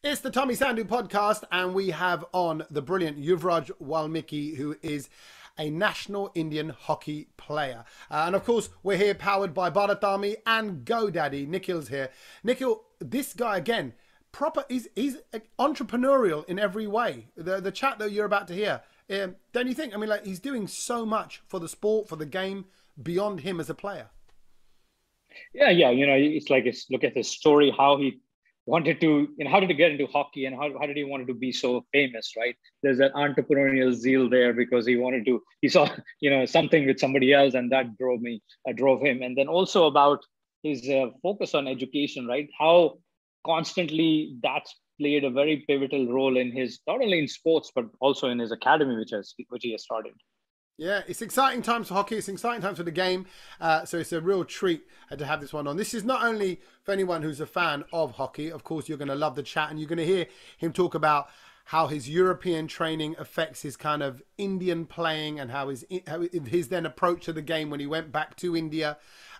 It's the Tommy Sandhu Podcast, and we have on the brilliant Yuvraj Walmiki, who is a national Indian hockey player. And of course, we're here powered by Bharat and GoDaddy. Nikhil's here. Nikhil, this guy again, he's entrepreneurial in every way. The chat that you're about to hear, don't you think? I mean, like, he's doing so much for the sport, for the game, beyond him as a player. Yeah. You know, look at his story, how he wanted to, how did he get into hockey and how did he want to be so famous, right? There's that entrepreneurial zeal there because he saw, something with somebody else, and that drove him. And then also about his focus on education, right? How constantly that's played a very pivotal role in his, not only in sports, but also in his academy, which he has started. Yeah, it's exciting times for hockey. It's exciting times for the game. So it's a real treat to have this one on. This is not only for anyone who's a fan of hockey. Of course, you're going to love the chat, and you're going to hear him talk about how his European training affects his kind of Indian playing, and how his then approach to the game when he went back to India,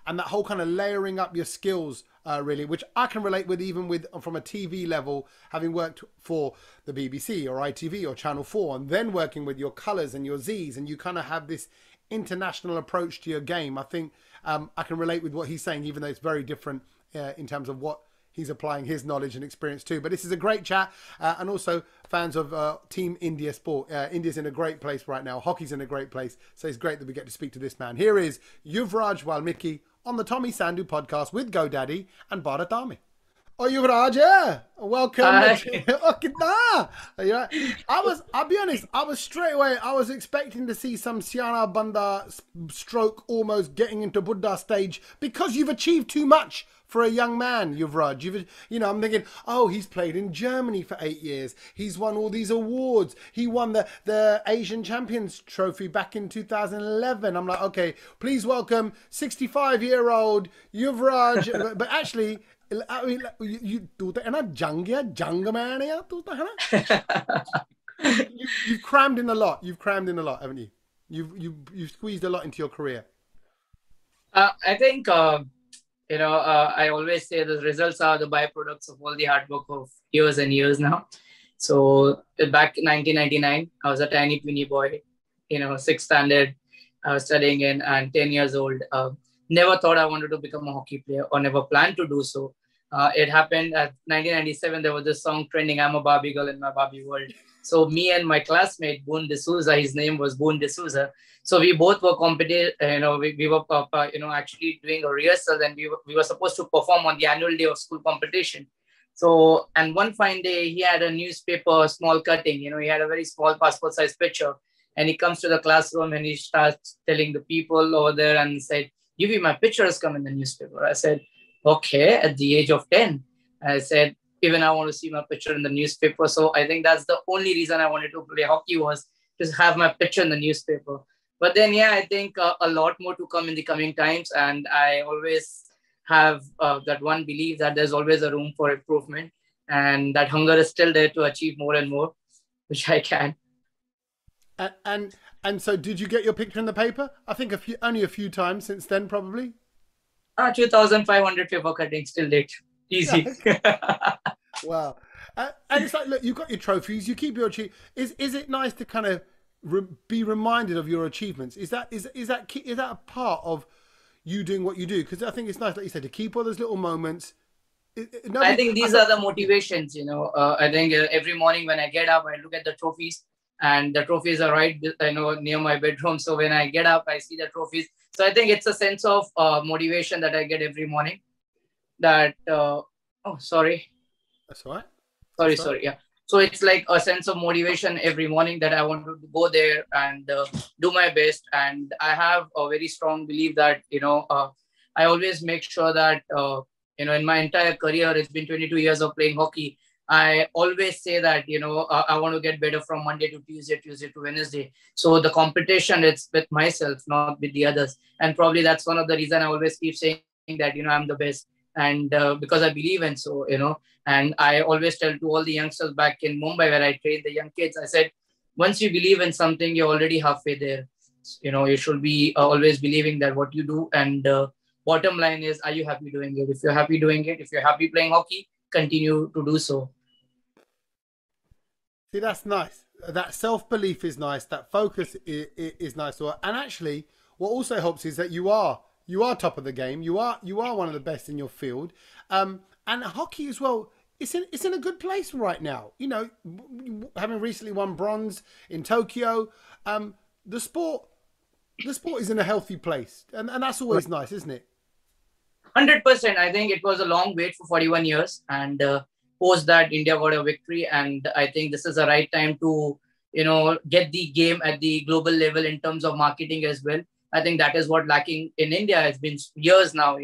and that whole kind of layering up your skills, really, which I can relate with even from a TV level, having worked for the BBC or ITV or Channel 4, and then working with your colours and your Zs, and you kind of have this international approach to your game. I think I can relate with what he's saying, even though it's very different in terms of what he's applying his knowledge and experience to. But this is a great chat, and also fans of Team India sport. India's in a great place right now. Hockey's in a great place. So it's great that we get to speak to this man. Here is Yuvraj Walmiki on the Tommy Sandhu Podcast with GoDaddy and Bharat. Oh, Yuvraj, yeah. Welcome. I'll be honest, I was expecting to see some Siana Banda stroke almost getting into Buddha stage, because you've achieved too much for a young man, Yuvraj. I'm thinking, oh, he's played in Germany for 8 years. He's won all these awards. He won the Asian Champions Trophy back in 2011. I'm like, okay, please welcome 65-year-old Yuvraj. But actually, you've crammed in a lot. You've crammed in a lot, haven't you? You've squeezed a lot into your career. I think I always say the results are the byproducts of all the hard work of years and years now. So back in 1999, I was a tiny puny boy, 6th standard. I was studying and 10 years old. Never thought I wanted to become a hockey player, or never planned to do so. It happened at 1997. There was this song trending, "I'm a Barbie girl in my Barbie world." So me and my classmate, Boone D'Souza, his name was Boone D'Souza. So we both were competing, we were, actually doing a rehearsal, and we were supposed to perform on the annual day of school competition. So, and one fine day, he had a newspaper, small cutting, he had a very small passport size picture, and he comes to the classroom and he starts telling the people over there and said, "Yuvi, my picture has come in the newspaper." I said, okay, at the age of 10, I said, even I want to see my picture in the newspaper. So I think that's the only reason I wanted to play hockey, was to have my picture in the newspaper. But then, I think a lot more to come in the coming times. And I always have that one belief that there's always a room for improvement, and that hunger is still there to achieve more and more, which I can. And so did you get your picture in the paper? I think only a few times since then, probably. 2,500 paper cuttings till date. Easy. Wow. And it's like, look, you've got your trophies, you keep your achievements. Is it nice to kind of be reminded of your achievements? Is that a part of you doing what you do? Because I think it's nice, like you said, to keep all those little moments. I think these are the motivations, I think every morning when I get up, I look at the trophies, and the trophies are right, near my bedroom. So when I get up, I see the trophies. So I think it's a sense of motivation that I get every morning. That, sorry. That's all right. Sorry. Yeah. So it's like a sense of motivation every morning that I want to go there and do my best. And I have a very strong belief that, I always make sure that, in my entire career, it's been 22 years of playing hockey. I always say that, I want to get better from Monday to Tuesday to Wednesday. So the competition, it's with myself, not with the others. And probably that's one of the reasons I always keep saying that, I'm the best. And because I believe in so, and I always tell to all the youngsters back in Mumbai where I train the young kids, I said, once you believe in something, you're already halfway there. You should be always believing that what you do. And bottom line is, are you happy doing it? If you're happy doing it, if you're happy playing hockey, continue to do so. See, that's nice. That self-belief is nice. That focus is nice. And actually, what also helps is that you are top of the game. You are one of the best in your field. And hockey as well. It's in a good place right now. You know, having recently won bronze in Tokyo, the sport is in a healthy place, and that's always nice, isn't it? 100%. I think it was a long wait for 41 years, and post that India got a victory, and I think this is the right time to get the game at the global level in terms of marketing as well. I think that is what lacking in India has been years now.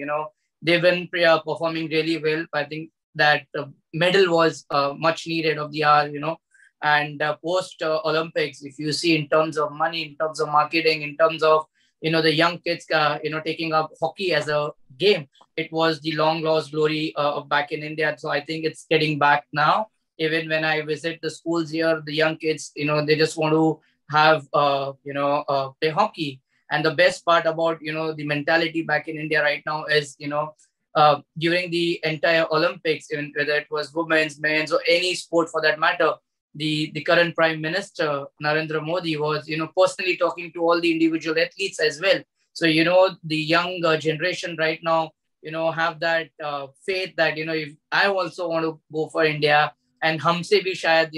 They've been performing really well. I think that medal was much needed of the hour. And post Olympics, if you see in terms of money, in terms of marketing, in terms of the young kids taking up hockey as a game, it was the long lost glory of back in India. So I think it's getting back now. Even when I visit the schools here, the young kids, they just want to have play hockey. And the best part about the mentality back in India right now is during the entire Olympics, even whether it was women's, men's, or any sport for that matter, the current Prime Minister, Narendra Modi, was, personally talking to all the individual athletes as well. So, the young generation right now, have that faith that, if I also want to go for India, and humse bhi shayad,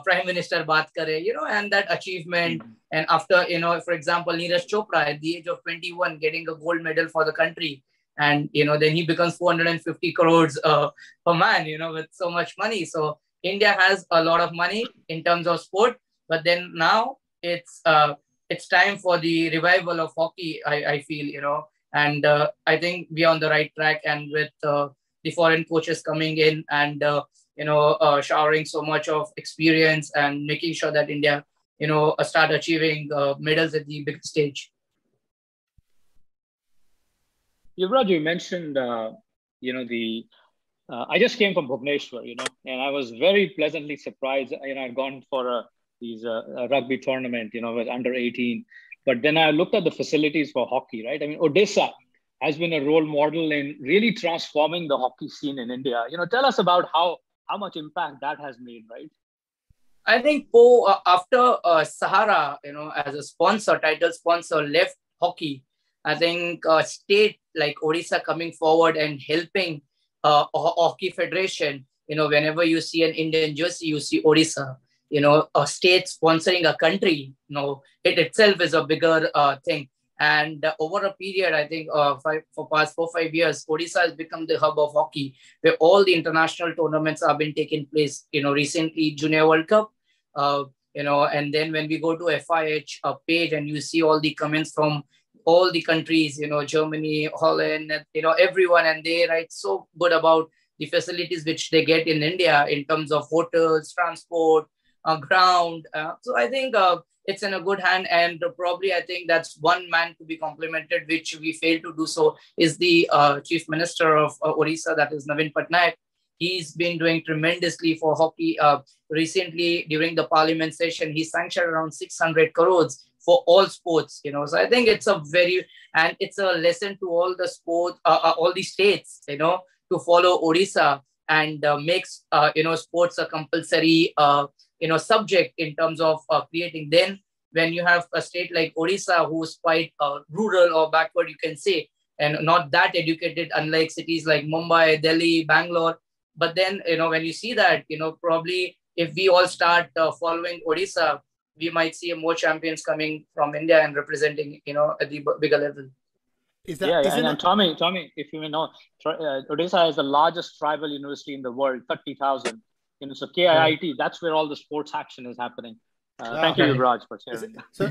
Prime Minister baat kare, and that achievement. And after, for example, Neeraj Chopra at the age of 21, getting a gold medal for the country. And, then he becomes 450 crores per man, with so much money. So, India has a lot of money in terms of sport, but then now it's time for the revival of hockey, I feel, and I think we're on the right track. And with the foreign coaches coming in and, showering so much of experience and making sure that India, start achieving medals at the big stage. Yuvraj, you mentioned, I just came from Bhubaneswar, and I was very pleasantly surprised. I'd gone for a rugby tournament, with under 18. But then I looked at the facilities for hockey, right? I mean, Odisha has been a role model in really transforming the hockey scene in India. Tell us about how much impact that has made, right? I think after Sahara, as a sponsor, title sponsor, left hockey, I think a state like Odisha coming forward and helping hockey federation, whenever you see an Indian jersey, you see Odisha, a state sponsoring a country, it itself is a bigger thing. And over a period, I think for past 4-5 years, Odisha has become the hub of hockey, where all the international tournaments have been taking place. Recently Junior World Cup, and then when we go to FIH page and you see all the comments from all the countries, Germany, Holland, everyone, and they write so good about the facilities which they get in India in terms of hotels, transport, ground. So I think it's in a good hand, and probably I think that's one man to be complimented, which we failed to do so, is the Chief Minister of Odisha, that is Naveen Patnaik. He's been doing tremendously for hockey. Recently, during the Parliament session, he sanctioned around 600 crores for all sports, So I think it's it's a lesson to all the sport, all the states, to follow Odisha and makes, sports a compulsory, subject in terms of creating. Then when you have a state like Odisha, who's quite rural or backward, you can say, and not that educated, unlike cities like Mumbai, Delhi, Bangalore. But then, when you see that, probably if we all start following Odisha, we might see more champions coming from India and representing, at the bigger level. And Tommy, if you may know, Odisha is the largest tribal university in the world, 30,000. So KIIT, that's where all the sports action is happening. Thank you, Yuvraj, for sharing. So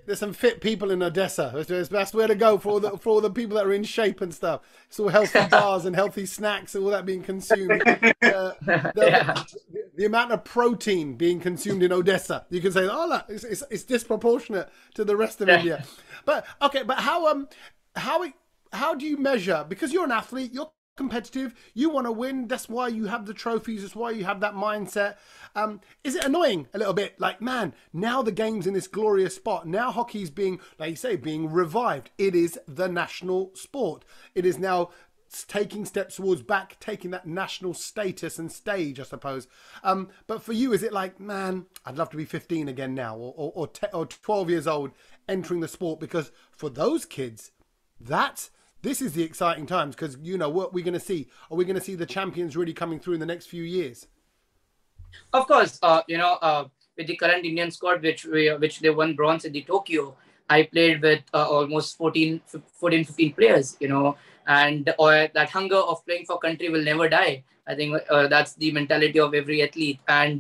there's some fit people in Odessa. That's where to go for all the people that are in shape and stuff. It's all healthy bars and healthy snacks, all that being consumed. The amount of protein being consumed in Odessa, you can say, look, it's disproportionate to the rest of India. But how do you measure? Because you're an athlete, you're competitive, you want to win, that's why you have the trophies, that's why you have that mindset. Is it annoying a little bit, like, man, now the game's in this glorious spot, now hockey's being, like you say, being revived, it is the national sport, it is now taking steps towards back, taking that national status and stage, I suppose. But for you, is it like, man, I'd love to be 15 again now, or 12 years old entering the sport? Because for those kids, this is the exciting times, because, you know, what we're going to see. Are we going to see the champions really coming through in the next few years? Of course, with the current Indian squad, which they won bronze in the Tokyo, I played with almost 14, 15 players, you know, and that hunger of playing for country will never die. I think that's the mentality of every athlete. And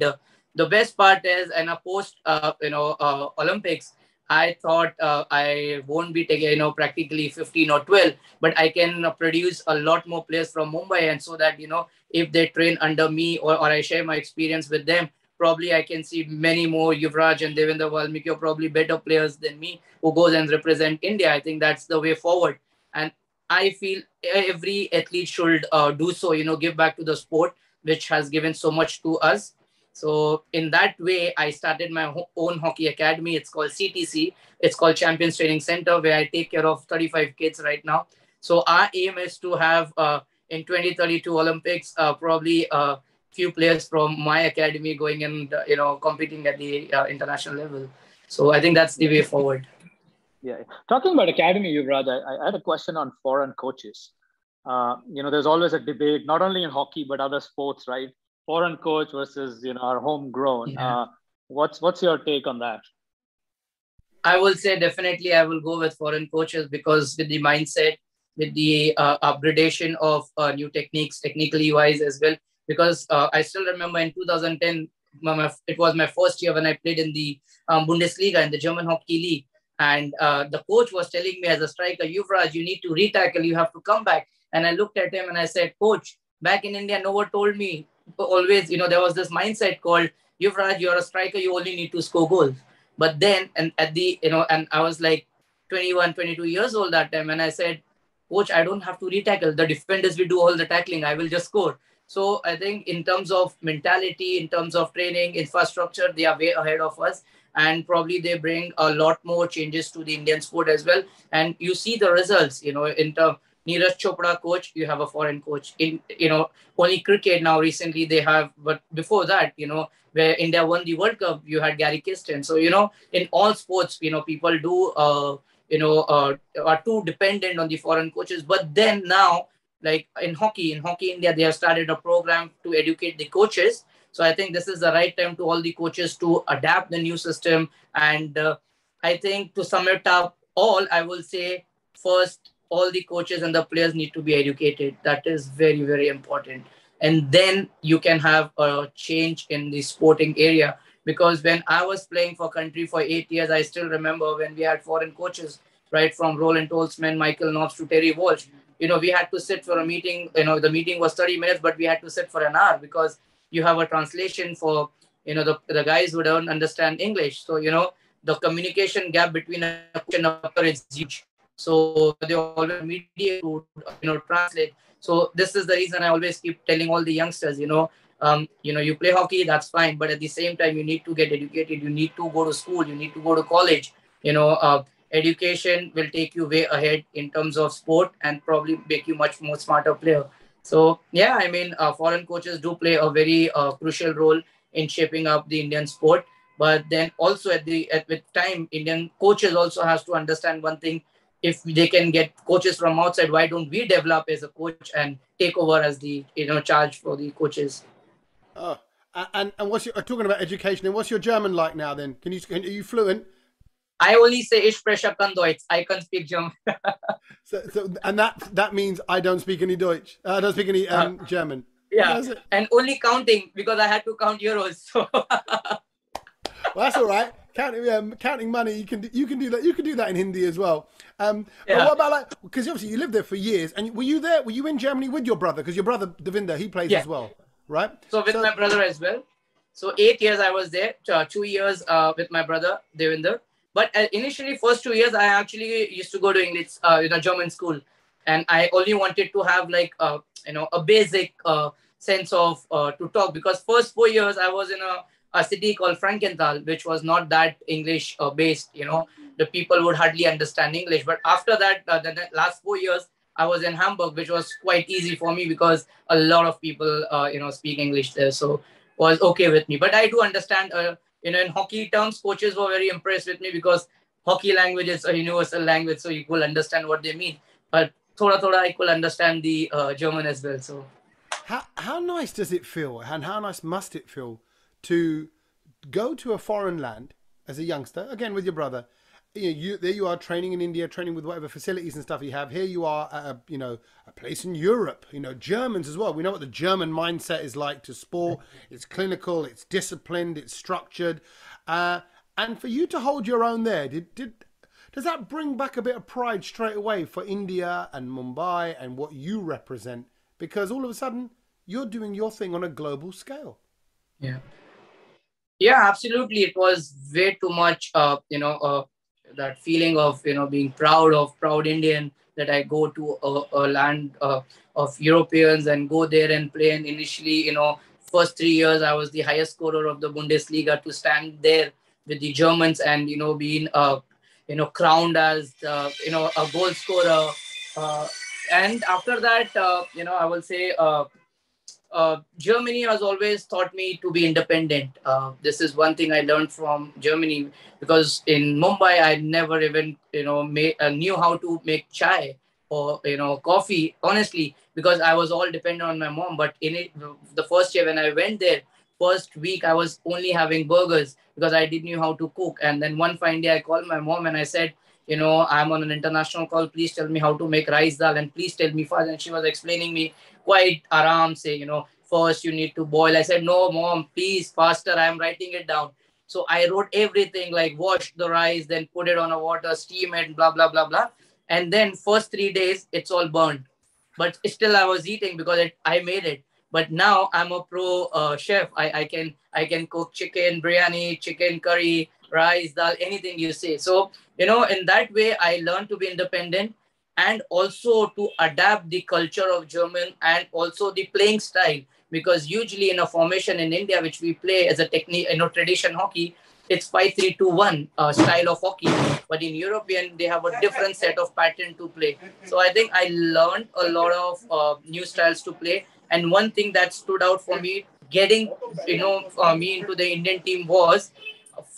the best part is, in a post, Olympics, I thought I won't be taking, you know, practically 15 or 12, but I can produce a lot more players from Mumbai. And so that, you know, if they train under me or I share my experience with them, probably I can see many more Yuvraj and Devendra Walmiki, or probably better players than me, who goes and represent India. I think that's the way forward. And I feel every athlete should do so, you know, give back to the sport, which has given so much to us. So in that way, I started my own hockey academy. It's called CTC. It's called Champions Training Center, where I take care of 35 kids right now. So our aim is to have in 2032 Olympics, probably few players from my academy going and competing at the international level. So I think that's the way forward. Yeah. Talking about academy, Yuvraj, I had a question on foreign coaches. There's always a debate, not only in hockey, but other sports, right? Foreign coach versus, our homegrown. Yeah. What's your take on that? I will say definitely I will go with foreign coaches, because with the mindset, with the upgradation of new techniques, technically wise as well. Because I still remember in 2010, it was my first year when I played in the Bundesliga, in the German Hockey League. And the coach was telling me as a striker, Yuvraj, you need to retackle, you have to come back. And I looked at him and I said, Coach, back in India, no one told me. Always, there was this mindset called, Yuvraj, you're a striker, you only need to score goals. But then, and I was like 21, 22 years old that time. And I said, Coach, I don't have to retackle. The defenders will do all the tackling. I will just score. So I think in terms of mentality, in terms of training, infrastructure, they are way ahead of us. And probably they bring a lot more changes to the Indian sport as well. And you see the results, in terms Neeraj Chopra coach, you have a foreign coach. In, only cricket now recently they have, but before that, where India won the World Cup, you had Gary Kirsten. So, in all sports, people do, are too dependent on the foreign coaches. But then now, like in Hockey India, they have started a program to educate the coaches. So I think this is the right time to all the coaches to adapt the new system. And I think to sum it up all, I will say first, all the coaches and the players need to be educated. That is very, very important. And then you can have a change in the sporting area. Because when I was playing for country for 8 years, I still remember when we had foreign coaches, right, from Roland Tolzman, Michael Knopf to Terry Walsh. We had to sit for a meeting. The meeting was 30 minutes, but we had to sit for an hour, because you have a translation for, the guys who don't understand English. So, the communication gap between a coach and a player is huge. So they always mediate to, translate. So this is the reason I always keep telling all the youngsters, you play hockey, that's fine. But at the same time, you need to get educated. You need to go to school. You need to go to college. Education will take you way ahead in terms of sport and probably make you much more smarter player. So, yeah, I mean, foreign coaches do play a very crucial role in shaping up the Indian sport. But then also with time, Indian coaches also has to understand one thing. If they can get coaches from outside, why don't we develop as a coach and take over as the, charge for the coaches? And what's your, talking about education, and what's your German like now then? Are you fluent? I only say Ich spreche kein Deutsch. I can't speak German. And that means I don't speak any Deutsch. I don't speak any German. Yeah, and only counting, because I had to count euros. So. Well, that's all right. Counting money, you can do that. You can do that in Hindi as well. But what about because obviously you lived there for years, and were you there? Were you in Germany with your brother? Because your brother Devinder, he plays as well, right? So with my brother as well. So 8 years I was there. 2 years with my brother Devinder. But initially, first 2 years, I actually used to go to English, German school, and I only wanted to have like a basic sense of to talk, because first 4 years I was in a city called Frankenthal, which was not that English based. The people would hardly understand English. But after that, the last 4 years, I was in Hamburg, which was quite easy for me because a lot of people, speak English there. So was okay with me. But I do understand, in hockey terms, coaches were very impressed with me because hockey language is a universal language. So you will understand what they mean. But thoda thoda, I could understand the German as well. So How nice does it feel, and how nice must it feel to go to a foreign land as a youngster, again with your brother? There you are training in India, training with whatever facilities and stuff you have. Here you are at a place in Europe. Germans as well. We know what the German mindset is like to sport. It's clinical, it's disciplined, it's structured, and for you to hold your own there, does that bring back a bit of pride straight away for India and Mumbai and what you represent? Because all of a sudden you're doing your thing on a global scale. yeah, yeah, absolutely. It was way too much. That feeling of being proud Indian, that I go to a land of Europeans and go there and play. And initially, first 3 years I was the highest scorer of the Bundesliga, to stand there with the Germans and being crowned as a goal scorer. Uh, and after that, I will say. Germany has always taught me to be independent. This is one thing I learned from Germany, because in Mumbai I never even knew how to make chai or coffee. Honestly, because I was all dependent on my mom. But in it, the first year when I went there, first week I was only having burgers because I didn't know how to cook. And then one fine day I called my mom and I said, I'm on an international call. Please tell me how to make rice dal and please tell me fast. And she was explaining me quite aram, say, first you need to boil. I said, no, mom, please, faster. I'm writing it down. So I wrote everything, like wash the rice, then put it on a water, steam it, blah, blah, blah, blah. And then first 3 days, it's all burned. But still I was eating because I made it. But now I'm a pro chef. I can cook chicken, biryani, chicken curry, rice, dal, anything you say. So, in that way, I learned to be independent and also to adapt the culture of German and also the playing style. Because usually in a formation in India, which we play as a technique, tradition hockey, it's 5-3-2-1 style of hockey. But in European, they have a different set of pattern to play. So I think I learned a lot of new styles to play. And one thing that stood out for me, getting me into the Indian team, was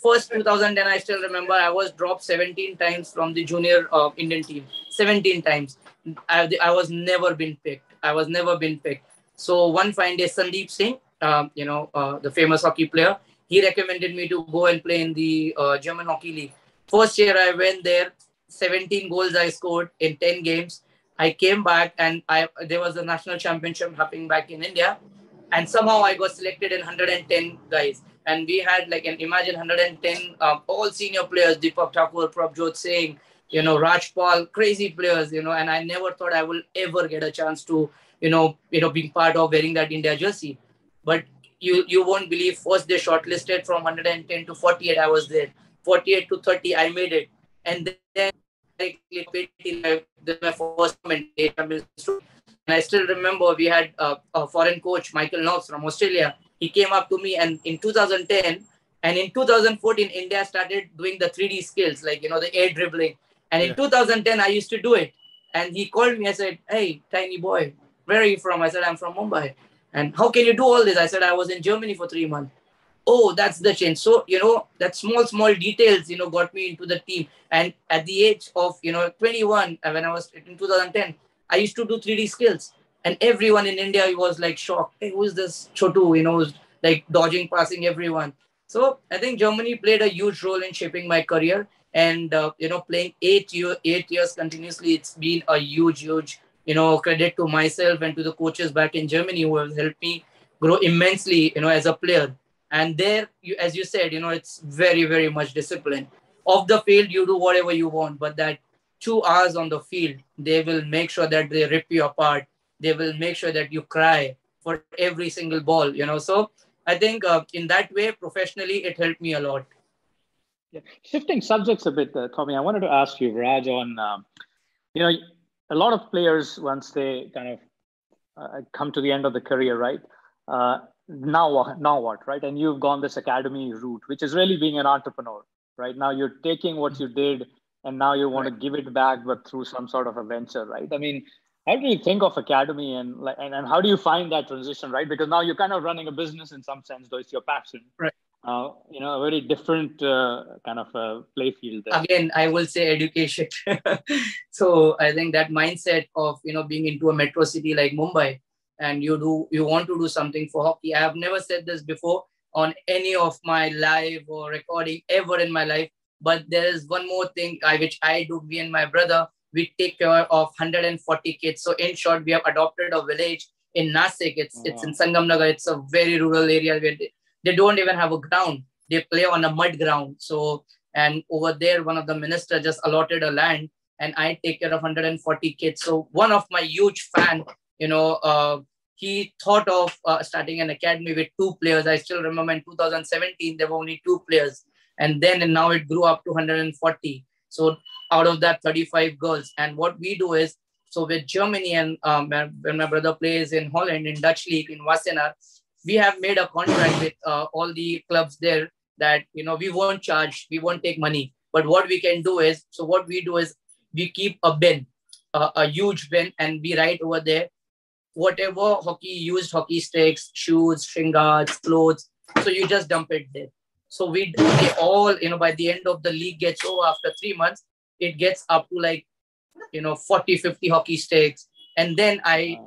first 2010. I still remember I was dropped 17 times from the junior Indian team. 17 times. I was never been picked. So one fine day, Sandeep Singh, the famous hockey player, he recommended me to go and play in the German Hockey League. First year I went there, 17 goals I scored in 10 games. I came back and there was a national championship happening back in India. And somehow I got selected in 110 guys. And we had imagine 110 all senior players, Deepak Thakur, Prabjot Singh, Rajpal, crazy players, and I never thought I will ever get a chance to, being part of wearing that India jersey. But you won't believe, first they shortlisted from 110 to 48, I was there. 48 to 30, I made it. And then my first tournament. And I still remember we had a foreign coach, Michael Knox from Australia. He came up to me and in 2010 and in 2014, India started doing the 3D skills, the air dribbling. And in 2010, I used to do it. And he called me. I said, hey, tiny boy, where are you from? I said, I'm from Mumbai. And how can you do all this? I said, I was in Germany for 3 months. Oh, that's the change. So, that small details, got me into the team. And at the age of, 21, when I was in 2010, I used to do 3D skills. And everyone in India was shocked. Hey, who is this Chotu? Who's dodging, passing everyone. So I think Germany played a huge role in shaping my career. And, playing 8 years continuously, it's been a huge, credit to myself and to the coaches back in Germany who have helped me grow immensely, as a player. And there, as you said, it's very, very much discipline. Off the field, you do whatever you want, but that 2 hours on the field, they will make sure that they rip you apart. They will make sure that you cry for every single ball, So I think in that way, professionally, it helped me a lot. Yeah. Shifting subjects a bit, Tommy, I wanted to ask you, Raj, on, a lot of players, once they kind of come to the end of the career, right? Now what, right? And you've gone this academy route, which is really being an entrepreneur, right? Now you're taking what you did and now you want to give it back, but through some sort of a venture, right? I mean, How do you think of academy and how do you find that transition, right? Because now you're kind of running a business in some sense, though it's your passion. Right. A very different kind of play field there. Again, I will say education. So I think that mindset of, being into a metro city like Mumbai, and you want to do something for hockey. I have never said this before on any of my live or recording ever in my life. But there is one more thing which I do, me and my brother, we take care of 140 kids. So in short, we have adopted a village in Nasik. It's in Sangamnagar. It's a very rural area where they don't even have a ground. They play on a mud ground. So, and over there, one of the ministers just allotted a land and I take care of 140 kids. So one of my huge fan, he thought of starting an academy with 2 players. I still remember in 2017, there were only 2 players. And now it grew up to 140. So out of that, 35 girls. And what we do is, so with Germany and when my brother plays in Holland, in Dutch league, in Wassenaar, we have made a contract with all the clubs there that, we won't charge, we won't take money. But what we can do is, we keep a bin, a huge bin, and we write over there, whatever used hockey sticks, shoes, shin guards, clothes. So you just dump it there. So they all, by the end of the league gets over after 3 months, it gets up to 40, 50 hockey sticks. And then I,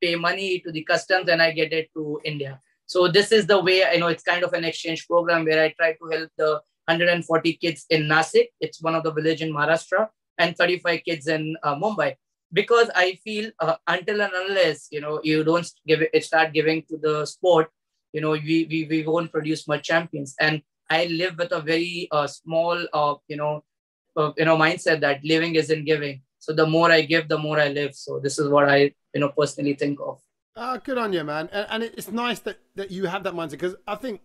pay money to the customs and I get it to India. So this is the way, it's kind of an exchange program where I try to help the 140 kids in Nasik. It's one of the village in Maharashtra, and 35 kids in Mumbai. Because I feel until and unless, you don't start giving to the sport, we won't produce much champions. And I live with a very small, mindset that living isn't giving. So the more I give, the more I live. So this is what I, personally think of. Good on you, man. And it's nice that you have that mindset, because I think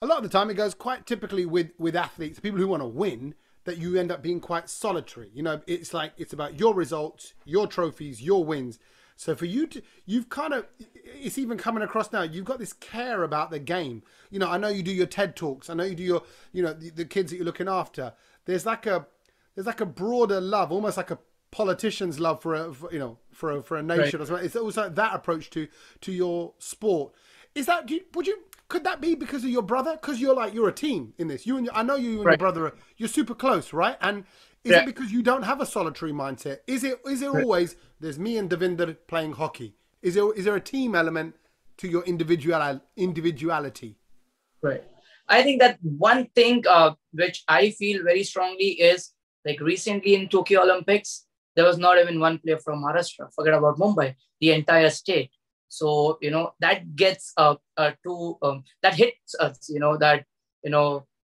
a lot of the time it goes quite typically with athletes, people who want to win, that you end up being quite solitary. It's like, it's about your results, your trophies, your wins. So for you it's even coming across now, you've got this care about the game. I know you do your TED Talks. I know you do your, the kids that you're looking after. There's like a broader love, almost like a politician's love for a nation. Right. It's also that approach to your sport. Is that, could that be because of your brother? Because you're a team in this. I know you and your brother you're super close, right? And is it because you don't have a solitary mindset? Is it always, there's me and Devinder playing hockey? Is there a team element to your individuality? Right. I think that one thing which I feel very strongly is, like recently in Tokyo Olympics, there was not even one player from Maharashtra. Forget about Mumbai, the entire state. So, that gets that hits us,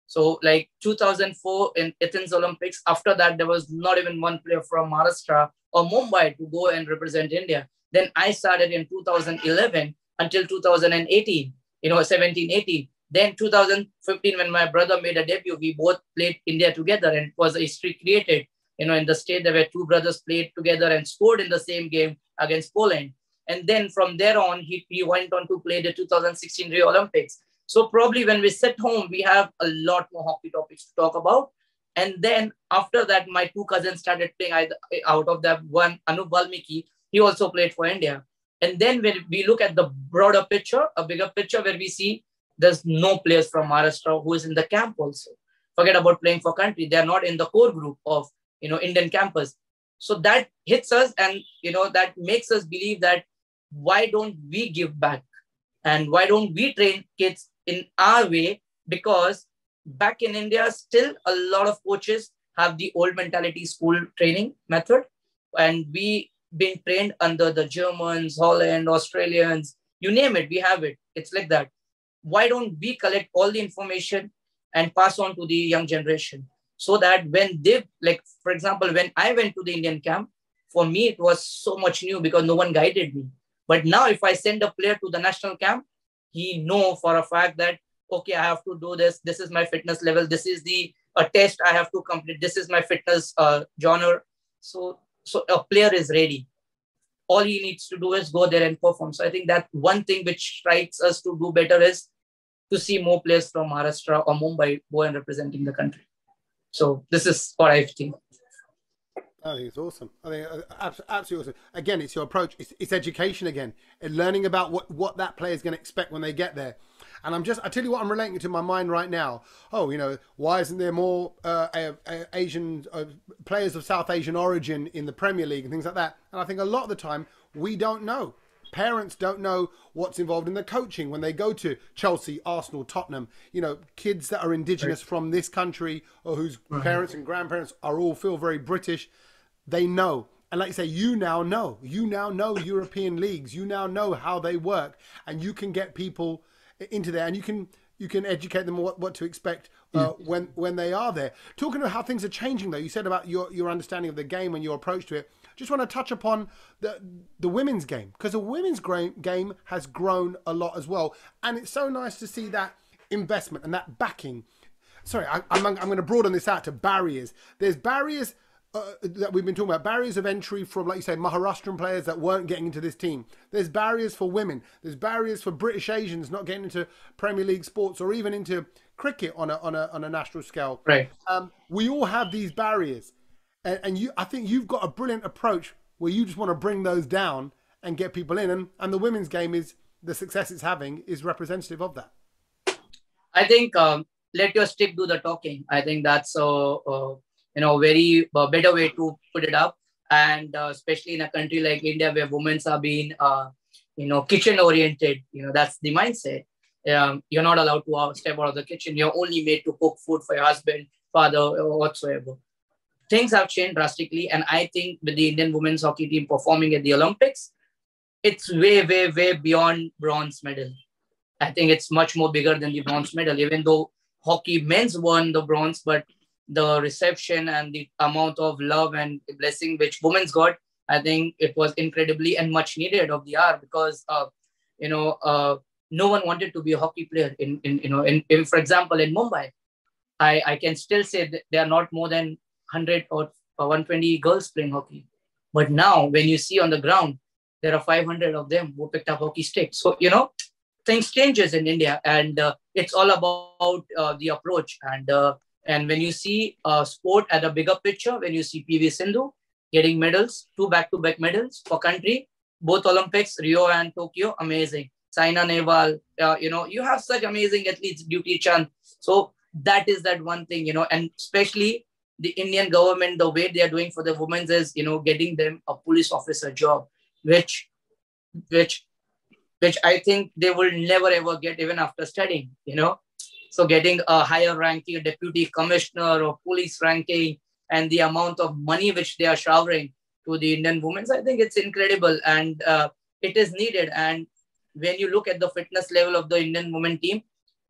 so like 2004 in Athens Olympics, after that, there was not even one player from Maharashtra or Mumbai to go and represent India. Then I started in 2011 until 2018, 17, 18. Then 2015, when my brother made a debut, we both played India together, and it was a history created. In the state, there were 2 brothers played together and scored in the same game against Poland. And then from there on, he went on to play the 2016 Rio Olympics. So probably when we sit home, we have a lot more hockey topics to talk about. And then after that, my 2 cousins started playing. Out of that one, Yuvraj Walmiki, he also played for India. And then when we look at the broader picture, a bigger picture where we see there's no players from Maharashtra who is in the camp also. Forget about playing for country. They're not in the core group of, Indian campus. So that hits us, and, that makes us believe that why don't we give back? And why don't we train kids in our way? Because back in India, still a lot of coaches have the old mentality school training method. And we been trained under the Germans, Holland, Australians, you name it, we have it. It's like that. Why don't we collect all the information and pass on to the young generation? So that when they, like, for example, when I went to the Indian camp, for me, it was so much new because no one guided me. But now if I send a player to the national camp, he know for a fact that, okay, I have to do this. This is my fitness level. This is a test I have to complete. This is my fitness genre. So a player is ready. All he needs to do is go there and perform. So I think that one thing which strikes us to do better is to see more players from Maharashtra or Mumbai go and representing the country. So this is what I think. I think it's awesome. I think absolutely awesome. Again, it's your approach. It's education again, and learning about what that player is going to expect when they get there. And I tell you what, I'm relating to my mind right now. Oh, why isn't there more Asian players of South Asian origin in the Premier League and things like that? And I think a lot of the time we don't know. Parents don't know what's involved in the coaching when they go to Chelsea, Arsenal, Tottenham. Kids that are indigenous from this country or whose parents and grandparents all feel very British. They know. And like you say, you now know European leagues. You now know how they work, and you can get people into there, and you can educate them what to expect when they are there. Talking about how things are changing, though, you said about your understanding of the game and your approach to it. Just want to touch upon the women's game, because the women's game has grown a lot as well, and it's so nice to see that investment and that backing. Sorry, I'm going to broaden this out to barriers. There's barriers that we've been talking about, barriers of entry from, like you say, Maharashtrian players that weren't getting into this team. There's barriers for women. There's barriers for British Asians not getting into Premier League sports or even into cricket on a national scale. Right. We all have these barriers, and I think you've got a brilliant approach where you just want to bring those down and get people in, and the women's game the success it's having is representative of that. I think let your stick do the talking. I think that's very better way to put it up. And especially in a country like India, where women are being, kitchen oriented, that's the mindset. You're not allowed to step out of the kitchen. You're only made to cook food for your husband, father, or whatsoever. Things have changed drastically. And I think with the Indian women's hockey team performing at the Olympics, it's way, way, way beyond bronze medal. I think it's much more bigger than the bronze medal, even though hockey men's won the bronze, but the reception and the amount of love and blessing which women's got, I think it was incredibly and much needed of the hour, because no one wanted to be a hockey player in for example, in Mumbai. I can still say that there are not more than 100 or 120 girls playing hockey. But now when you see on the ground, there are 500 of them who picked up hockey sticks. So, things changes in India, and it's all about the approach. And when you see sport at a bigger picture, when you see PV Sindhu getting medals, 2 back-to-back medals for country, both Olympics, Rio and Tokyo, amazing. Saina Nehwal, you have such amazing athletes, Duty Chand. So that is that one thing, and especially the Indian government, the way they are doing for the women is, getting them a police officer job, which I think they will never ever get even after studying, So getting a higher ranking, a deputy commissioner or police ranking, and the amount of money which they are showering to the Indian women, I think it's incredible, and it is needed. And when you look at the fitness level of the Indian women team,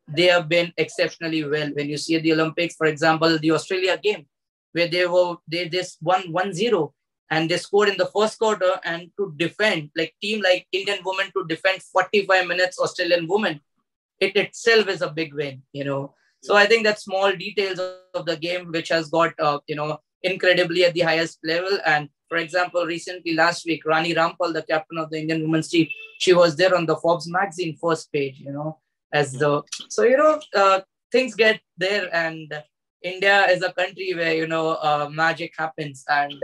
they have been exceptionally well. When you see at the Olympics, for example, the Australia game, where they just won 1-0, and they scored in the first quarter, and to defend, team like Indian women to defend 45 minutes Australian women, it itself is a big win, So I think that small details of the game, which has got, incredibly at the highest level. And for example, recently last week, Rani Rampal, the captain of the Indian women's team, she was there on the Forbes magazine first page, things get there, and India is a country where, magic happens. And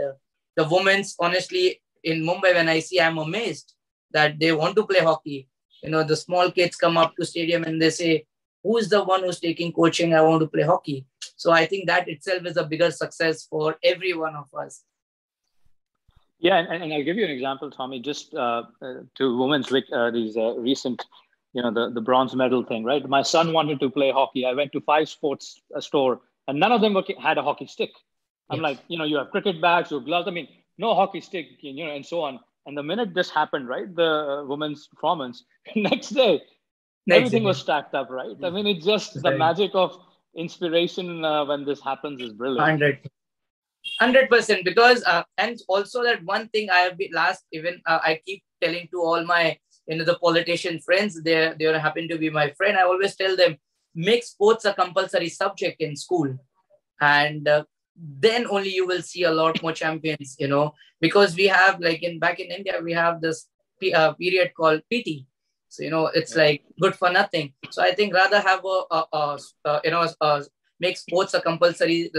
the women's, honestly, in Mumbai, when I see, I'm amazed that they want to play hockey. The small kids come up to stadium and they say, who is the one who's taking coaching? I want to play hockey. So I think that itself is a bigger success for every one of us. Yeah, and I'll give you an example, Tommy, just to women's these recent, the bronze medal thing, right? My son wanted to play hockey. I went to 5 sports store, and none of them had a hockey stick. I'm like, you have cricket bats, you have gloves. I mean, no hockey stick, and so on. And the minute this happened, right, the women's performance, next day, everything was stacked up, right? I mean, it's just the magic of inspiration when this happens is brilliant. 100%. Because, and also that one thing I have been I keep telling to all my, the politician friends, they happen to be my friend. I always tell them, make sports a compulsory subject in school. And then only you will see a lot more champions, because we have back in India, we have this period called PT. So, it's good for nothing. So I think rather have make sports a compulsory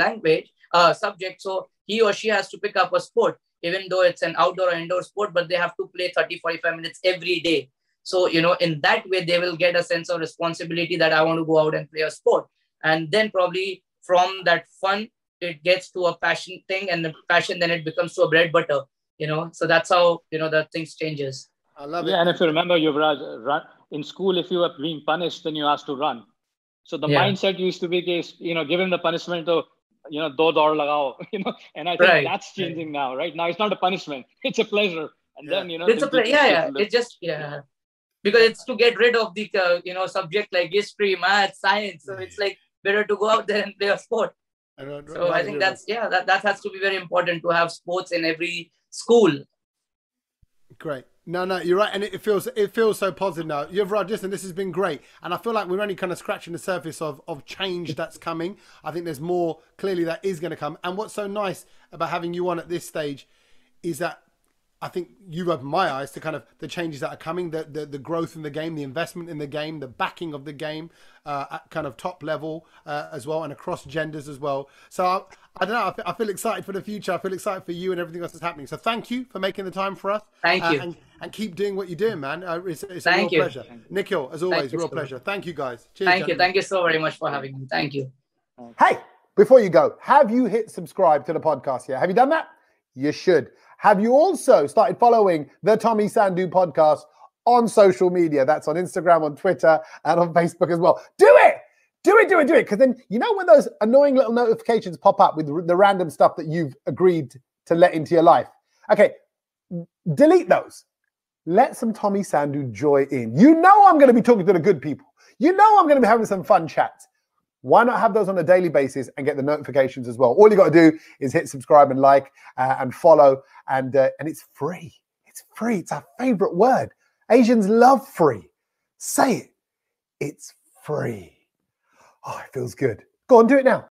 subject. So he or she has to pick up a sport, even though it's an outdoor or indoor sport, but they have to play 30, 45 minutes every day. So, in that way, they will get a sense of responsibility that I want to go out and play a sport. And then probably from that fun, it gets to a passion thing, and the passion, then it becomes to a bread butter, so that's how, the things changes. I love it. Yeah, and if you remember, Yuvraj, in school, if you were being punished, then you asked to run. So the mindset used to be, given the punishment of, do daud lagao, and I think that's changing now, right? Now it's not a punishment, it's a pleasure. And then, it's a pleasure. It's just, because it's to get rid of the, subject like history, math, science. So it's like better to go out there and play a sport. So I think that has to be very important, to have sports in every school. Great. No, you're right, and it feels so positive now. Yuvraj, listen, this has been great, and I feel like we're only kind of scratching the surface of change that's coming. I think there's more clearly that is going to come. And what's so nice about having you on at this stage is that I think you've opened my eyes to kind of the changes that are coming, the growth in the game, the investment in the game, the backing of the game at kind of top level as well, and across genders as well. So I don't know, I feel excited for the future. I feel excited for you and everything else that's happening. So thank you for making the time for us. Thank you. And keep doing what you're doing, man. It's a real pleasure. Nikhil, as always, real pleasure. Thank you, guys. Cheers, Thank you. Thank you so very much for having me. Thank you. Hey, before you go, have you hit subscribe to the podcast yet? Have you done that? You should. Have you also started following the Tommy Sandhu Podcast on social media? That's on Instagram, on Twitter, and on Facebook as well. Do it! Do it! Because then, when those annoying little notifications pop up with the random stuff that you've agreed to let into your life. Okay, delete those. Let some Tommy Sandhu joy in. I'm going to be talking to the good people. I'm going to be having some fun chats. Why not have those on a daily basis and get the notifications as well? All you got to do is hit subscribe and like and follow, and it's free. It's free. It's our favorite word. Asians love free. Say it. It's free. Oh, it feels good. Go on, do it now.